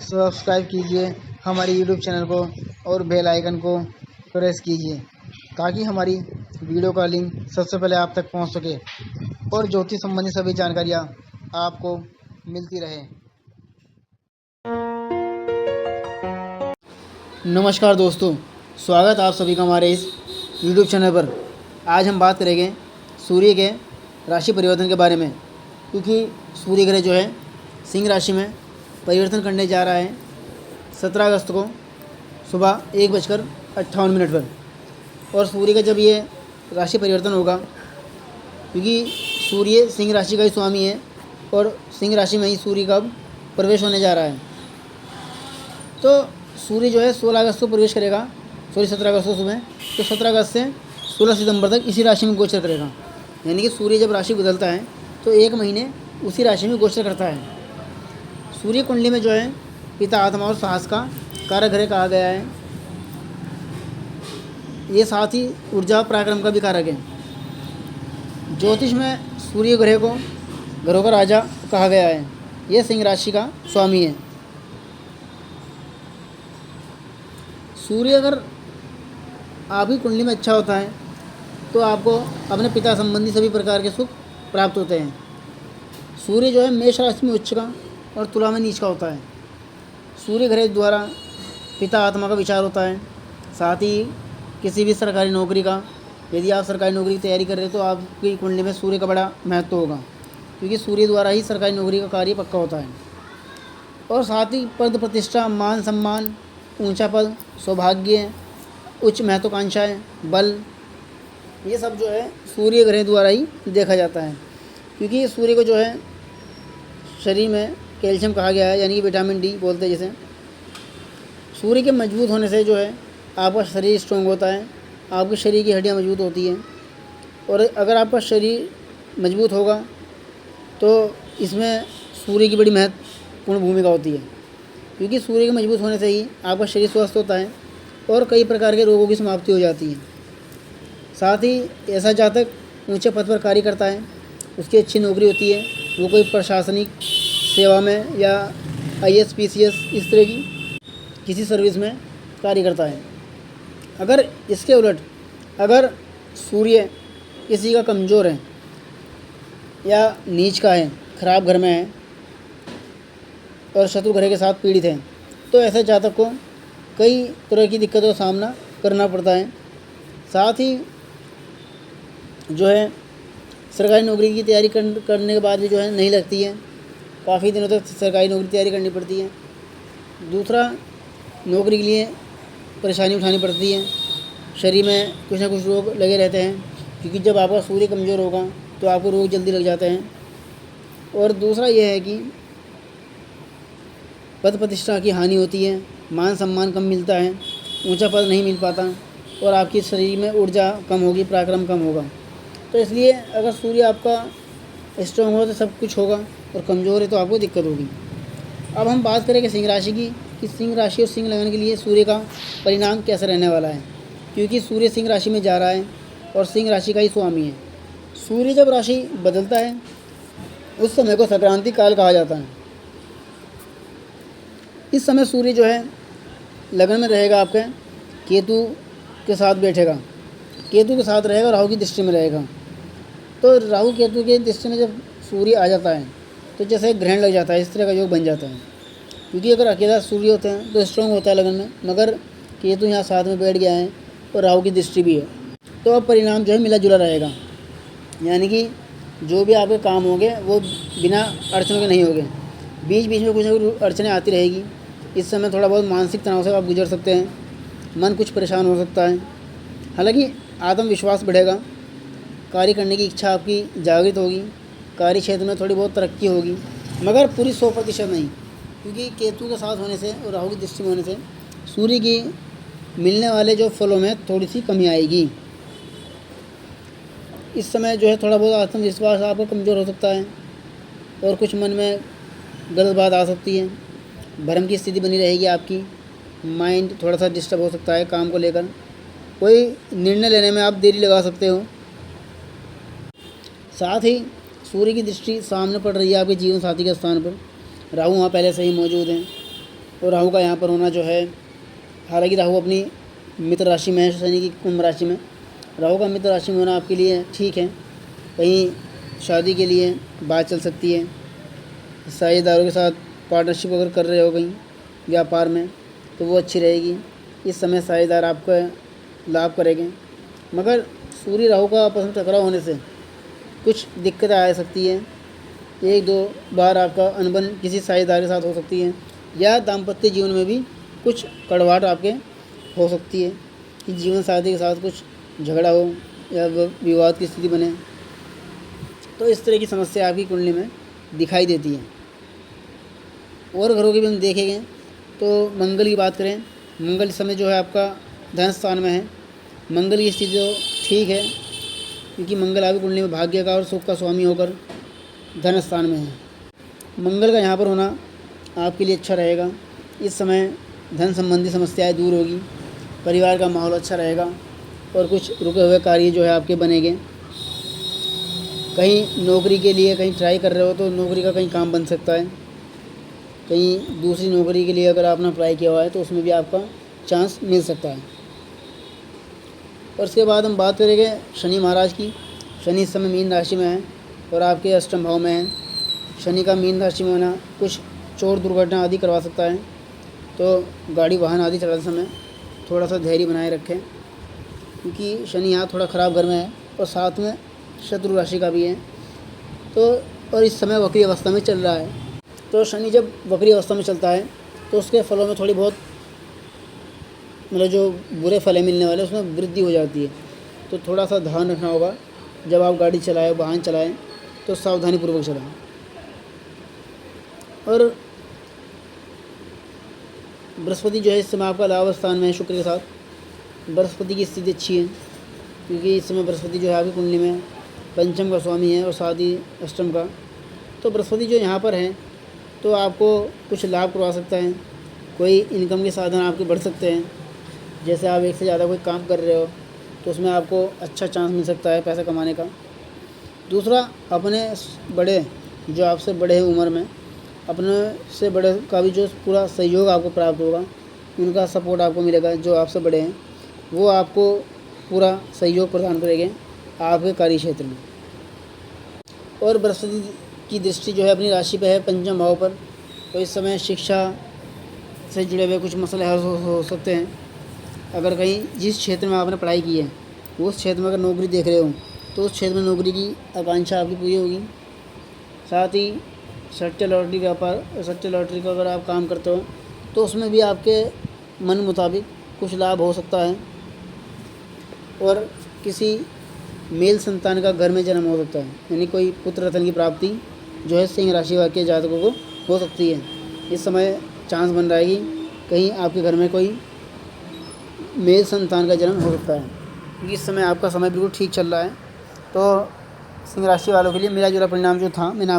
Subscribe कीजिए हमारे YouTube channel को और बेल आइकन को प्रेस कीजिए ताकि हमारी वीडियो का लिंक सबसे पहले आप तक पहुंच सके और ज्योतिष संबंधी सभी जानकारियां आपको मिलती रहे। नमस्कार दोस्तों, स्वागत आप सभी का हमारे इस यूट्यूब चैनल पर। आज हम बात करेंगे सूर्य के राशि परिवर्तन के बारे में, क्योंकि सूर्य ग्रह जो है सिंह राशि में परिवर्तन करने जा रहा है 17 अगस्त को सुबह 1:58 पर। और सूर्य का जब ये राशि परिवर्तन होगा, क्योंकि सूर्य सिंह राशि का ही स्वामी है और सिंह राशि में ही सूर्य का प्रवेश होने जा रहा है, तो सूर्य जो है 16 अगस्त को प्रवेश करेगा, 17 अगस्त को सुबह। तो 17 अगस्त से 16 सितंबर तक इसी राशि में गोचर करेगा। यानी कि सूर्य जब राशि बदलता है तो 1 महीने उसी राशि में गोचर करता है। सूर्य कुंडली में जो है पिता, आत्मा और साहस का कारक ग्रह कहा गया है। ये साथ ही ऊर्जा पराक्रम का भी कारक है। ज्योतिष में सूर्य ग्रह को ग्रहों का राजा कहा गया है। यह सिंह राशि का स्वामी है। सूर्य अगर आपकी कुंडली में अच्छा होता है तो आपको अपने पिता संबंधी सभी प्रकार के सुख प्राप्त होते हैं। सूर्य जो है मेष राशि में उच्च का और तुला में नीच का होता है। सूर्य ग्रह द्वारा पिता आत्मा का विचार होता है। साथ ही किसी भी सरकारी नौकरी का, यदि आप सरकारी नौकरी की तैयारी कर रहे हैं तो आपकी कुंडली में सूर्य का बड़ा महत्व होगा, क्योंकि सूर्य द्वारा ही सरकारी नौकरी का कार्य पक्का होता है। और साथ ही पद प्रतिष्ठा, मान सम्मान, ऊंचा पद, सौभाग्य, उच्च महत्वाकांक्षाएँ, बल, ये सब जो है सूर्य ग्रह द्वारा ही देखा जाता है। क्योंकि सूर्य को जो है शरीर में कैल्शियम कहा गया है, यानी कि विटामिन डी बोलते हैं जिसे। सूर्य के मजबूत होने से जो है आपका शरीर स्ट्रॉन्ग होता है, आपके शरीर की हड्डियाँ मजबूत होती हैं। और अगर आपका शरीर मजबूत होगा तो इसमें सूर्य की बड़ी महत्वपूर्ण भूमिका होती है, क्योंकि सूर्य के मजबूत होने से ही आपका शरीर स्वस्थ होता है और कई प्रकार के रोगों की समाप्ति हो जाती है। साथ ही ऐसा जातक ऊंचे पद पर कार्य करता है, उसकी अच्छी नौकरी होती है, वो कोई प्रशासनिक सेवा में या IAS PCS इस तरह की किसी सर्विस में कार्य करता है। अगर इसके उलट अगर सूर्य किसी का कमज़ोर है या नीच का है, खराब घर में है और शत्रु ग्रह के साथ पीड़ित है, तो ऐसे जातक को कई तरह की दिक्कतों का सामना करना पड़ता है। साथ ही जो है सरकारी नौकरी की तैयारी करने के बाद भी जो है नहीं लगती है, काफ़ी दिनों तक सरकारी नौकरी की तैयारी करनी पड़ती है। दूसरा, नौकरी के लिए परेशानी उठानी पड़ती है, शरीर में कुछ ना कुछ रोग लगे रहते हैं, क्योंकि जब आपका सूर्य कमज़ोर होगा तो आपको रोग जल्दी लग जाते हैं। और दूसरा यह है कि पद प्रतिष्ठा की हानि होती है, मान सम्मान कम मिलता है, ऊंचा पद नहीं मिल पाता और आपकी शरीर में ऊर्जा कम होगी, पराक्रम कम होगा। तो इसलिए अगर सूर्य आपका स्ट्रॉन्ग हो तो सब कुछ होगा, और कमज़ोर है तो आपको दिक्कत होगी। अब हम बात करें कि सिंह राशि की, कि सिंह राशि और सिंह लगन के लिए सूर्य का परिणाम कैसा रहने वाला है, क्योंकि सूर्य सिंह राशि में जा रहा है और सिंह राशि का ही स्वामी है। सूर्य जब राशि बदलता है उस समय को संक्रांति काल कहा जाता है। इस समय सूर्य जो है लगन में रहेगा, आपके केतु के साथ बैठेगा, केतु के साथ रहेगा, राहु की दृष्टि में रहेगा। तो राहु केतु के दृष्टि में जब सूर्य आ जाता है तो जैसे ग्रहण लग जाता है, इस तरह का योग बन जाता है। क्योंकि अगर अकेला सूर्य होते हैं तो स्ट्रॉन्ग होता है लगन में, मगर केतु यहाँ साथ में बैठ गया है और राहु की दृष्टि भी है, तो अब परिणाम जो है मिला जुला रहेगा। यानी कि जो भी आपके काम होंगे वो बिना अड़चनों के नहीं होंगे, बीच बीच में कुछ ना कुछ अड़चनें आती रहेगी। इस समय थोड़ा बहुत मानसिक तनाव से आप गुजर सकते हैं, मन कुछ परेशान हो सकता है। हालांकि आत्मविश्वास बढ़ेगा, कार्य करने की इच्छा आपकी जागृत होगी, कार्य क्षेत्र में थोड़ी बहुत तरक्की होगी, मगर पूरी 100% नहीं, क्योंकि केतु के साथ होने से और राहु की दृष्टि में होने से सूर्य की मिलने वाले जो फलों में थोड़ी सी कमी आएगी। इस समय जो है थोड़ा बहुत आत्मविश्वास आपका कमज़ोर हो सकता है और कुछ मन में गलत बात आ सकती है, भ्रम की स्थिति बनी रहेगी आपकी, माइंड थोड़ा सा डिस्टर्ब हो सकता है काम को लेकर, कोई निर्णय लेने में आप देरी लगा सकते हो। साथ ही सूर्य की दृष्टि सामने पड़ रही है आपके जीवन साथी के स्थान पर, राहु वहाँ पहले से ही मौजूद हैं और राहु का यहाँ पर होना जो है, हालांकि राहु अपनी मित्र राशि में है, शनि की कुंभ राशि में। राहु का मित्र राशि में होना आपके लिए ठीक है। कहीं शादी के लिए बात चल सकती है। साझेदारों के साथ पार्टनरशिप अगर कर रहे हो कहीं व्यापार में तो वो अच्छी रहेगी। इस समय साझेदार आपका लाभ करेंगे, मगर सूर्य राहु का आपस में टकराव होने से कुछ दिक्कतें आ सकती हैं। 1-2 बार आपका अनबन किसी साझेदार के साथ हो सकती है, या दाम्पत्य जीवन में भी कुछ कड़वाहट आपके हो सकती है कि जीवन साथी के साथ कुछ झगड़ा हो या विवाद की स्थिति बने। तो इस तरह की समस्या आपकी कुंडली में दिखाई देती है। और घरों की भी हम देखेंगे तो मंगल की बात करें, मंगल इस समय जो है आपका धन स्थान में है। मंगल की स्थिति तो ठीक है, क्योंकि मंगल आपकी कुंडली में भाग्य का और सुख का स्वामी होकर धन स्थान में है। मंगल का यहाँ पर होना आपके लिए अच्छा रहेगा। इस समय धन संबंधी समस्याएं दूर होगी, परिवार का माहौल अच्छा रहेगा और कुछ रुके हुए कार्य जो है आपके बनेंगे। कहीं नौकरी के लिए कहीं ट्राई कर रहे हो तो नौकरी का कहीं काम बन सकता है। कहीं दूसरी नौकरी के लिए अगर आपने अप्लाई किया हुआ है तो उसमें भी आपका चांस मिल सकता है। और उसके बाद हम बात करेंगे शनि महाराज की। शनि इस समय मीन राशि में है और आपके अष्टम भाव में है। शनि का मीन राशि में होना कुछ चोट दुर्घटना आदि करवा सकता है, तो गाड़ी वाहन आदि चलाते समय थोड़ा सा धैर्य बनाए रखें, क्योंकि शनि यहाँ थोड़ा ख़राब घर में है और साथ में शत्रु राशि का भी है। तो और इस समय वक्री अवस्था में चल रहा है। तो शनि जब वक्री अवस्था में चलता है तो उसके फलों में थोड़ी बहुत मतलब जो बुरे फल मिलने वाले उसमें वृद्धि हो जाती है। तो थोड़ा सा ध्यान रखना होगा जब आप गाड़ी चलाएं, वाहन चलाएं तो सावधानी पूर्वक चलाएं। और बृहस्पति जो है इस समय आपका लाभ स्थान में है शुक्र के साथ। बृहस्पति की स्थिति अच्छी है, क्योंकि इस समय बृहस्पति जो है आपकी कुंडली में पंचम का स्वामी है और साथ ही अष्टम का। तो बृहस्पति जो यहाँ पर है तो आपको कुछ लाभ करवा सकता है। कोई इनकम के साधन आपके बढ़ सकते हैं। जैसे आप एक से ज़्यादा कोई काम कर रहे हो तो उसमें आपको अच्छा चांस मिल सकता है पैसा कमाने का। दूसरा, अपने बड़े जो आपसे बड़े हैं उम्र में, अपने से बड़े का भी जो पूरा सहयोग आपको प्राप्त होगा, उनका सपोर्ट आपको मिलेगा। जो आपसे बड़े हैं वो आपको पूरा सहयोग प्रदान करेंगे आपके कार्य क्षेत्र में। और बृहस्पति की दृष्टि जो है अपनी राशि पे है पंचम भाव पर, तो इस समय शिक्षा से जुड़े हुए कुछ मसले हल हो सकते हैं। अगर कहीं जिस क्षेत्र में आपने पढ़ाई की है उस क्षेत्र में अगर नौकरी देख रहे हो तो उस क्षेत्र में नौकरी की आकांक्षा आपकी पूरी होगी। साथ ही सट्टे लॉटरी का व्यापार, सट्टे लॉटरी का अगर आप काम करते हो तो उसमें भी आपके मन मुताबिक कुछ लाभ हो सकता है। और किसी मेल संतान का घर में जन्म हो सकता है, यानी कोई पुत्र रत्न की प्राप्ति जो है सिंह राशि के जातकों को हो सकती है। इस समय चांस बन रहा है कि कहीं आपके घर में कोई मेल संतान का जन्म हो सकता है, क्योंकि इस समय आपका समय बिल्कुल ठीक चल रहा है। तो सिंह राशि वालों के लिए मिला जुला परिणाम जो था मैंने